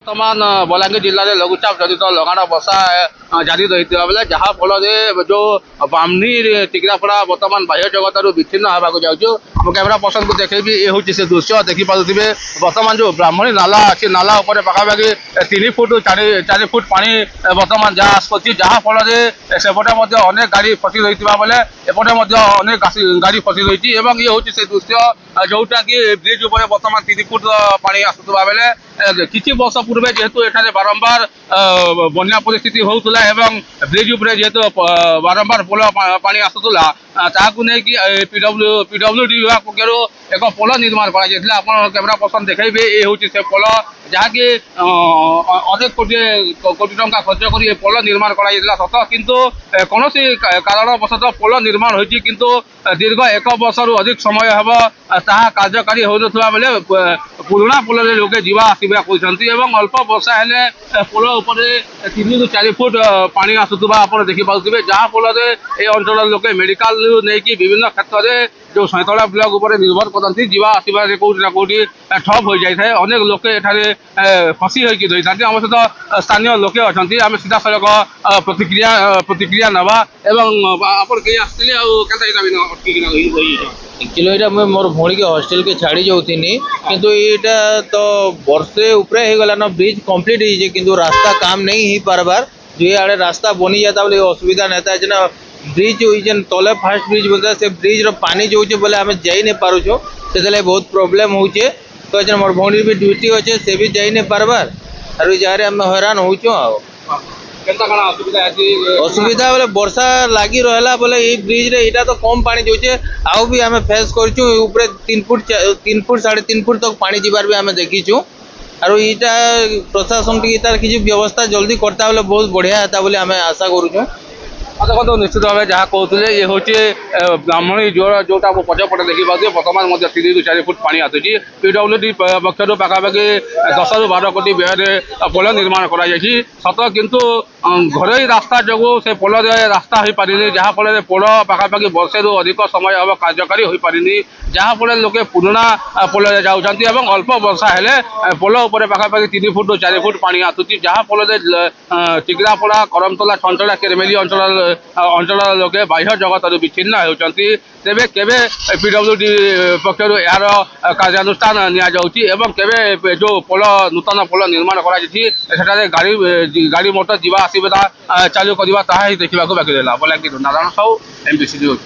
बर्तमान बलांगीर जिले में लघुचाप जनित लगाण वर्षा जारी रही बेले जहाँफल जो बामनी टिकरापड़ा बर्तमान बाह्य जगत विच्छिन्न होगा जाऊँ मो कैमेरा पर्सन को देखेबी ये हूँ से दृश्य देखिपे बर्तमान जो ब्राह्मणी नाला अच्छी नाला पाखापाखि 3 फुट 4 फुट पानी बर्तमान जा आसुच्छी जहाँफल सेपटे अनेक गाड़ी फसी रही बेले एपटे अनेक गाड़ी फसी रही ये हूँ से दृश्य जोटा कि ब्रिज उपर बर्तमान 3 फुट पानी आसुवा बेले किसी वर्ष पूर्वे जेहेतु एठारे बारंबार बन्या परिस्थिति होउतला एवं ब्रिज उपरे जेहेतु बारंबार पोल पानी आसुतला ताकू नहीं कि पीडब्ल्यूडी विभाग पक्ष एक पोल निर्माण करा आप कैमेरा पर्सन देखेबे ये हूँ से पोल जहाँकि अनेक कोटी टंका खर्च कर पोल निर्माण करा सत किंतु कौन कारणवशतः पोल निर्माण होती किंतु दीर्घ 1 वर्ष अधिक समय हम ताहा कार्यकारी हो नथिबा बेले पुराना पोल लोके जीवा आसवा कहते अल्प वर्षा हेले पोल उपर 3 ରୁ 4 फुट पानी आसुवा आप देखिपे जहाँफल ये अंचल लोके मेडिकल नहीं कि विभिन्न क्षेत्र में जो सैतला ब्लॉक उपर निर्भर करती जीवा आसवे कौटी ना कौटी ठप हो जाए अनेक लोके एठारे फसी होगी रही था आम सहित स्थानीय लोके अच्छा आम सीधा सड़क प्रतिक्रिया नवा एवं आप एक्चुअली यहाँ मुझे मोर भौणी के हॉस्टल के छाड़ी जाऊनी किंतु यहाँ तो वर्षे उपरे हो गला ना ब्रिज कंप्लीट हो किंतु रास्ता काम नहीं हो पारबार जो ये रास्ता बनी जाता बोले असुविधा नहीं था ना ब्रिज जेन तले फास्ट ब्रिज बनता से ब्रिज रो पानी जो बोले आम जाई नहीं पारुछो से बहुत प्रोब्लेम होचे तो मोर भौणी भी ड्यूटी अच्छे से भी जाई नहीं पारबार और जहाँ आम हैरान होचो असुविधा बोले वर्षा लगी रहा बोले ये ब्रिज रे इटा तो कम पानी जाऊे आउ भी आम फेस करचु 3 फुट 3.5 फुट तक पानी जीवार भी आम देखीचु और इटा प्रशासन किसी व्यवस्था जल्दी करता बोले बहुत बढ़िया था बोले आम आशा करूँ। देखो निश्चित भाव जहाँ कहते ये हूँ ब्राह्मणी जोर जोटा पछपटे देखी पाते बर्तमान 3 ରୁ 4 फुट पानी आसूँ पीडब्ल्यूडी पक्ष पाखापाखि 10 ରୁ 12 कोटी व्यय पोल निर्माण कर सत किंतु घरोई रास्ता जो से पोल रास्ता हो पारे जहाँफल पोल पाखापाखि वर्षे अधिक समय हम कार्यकारी हो पारे जहाँफल लोके पुराना पोल जाऊँच अल्प वर्षा हेले पोल उपर पाखापाखि 3 फुट 4 फुट पानी आसूँ जहाँफल टिकरापड़ा करमतला छंचला केरमेली अंचल लोके बाह्य जगत विच्छिन्न होती तेरे केवे पीडब्ल्यूडी पक्ष यार कार्यानुष्ठान नि जो पोल नूतन पोल निर्माण कर गाड़ी मोटर जीवा आसवा चालू करवा देखा बाकी रहा बलांगीर नारायण साहू MBC न्यूज।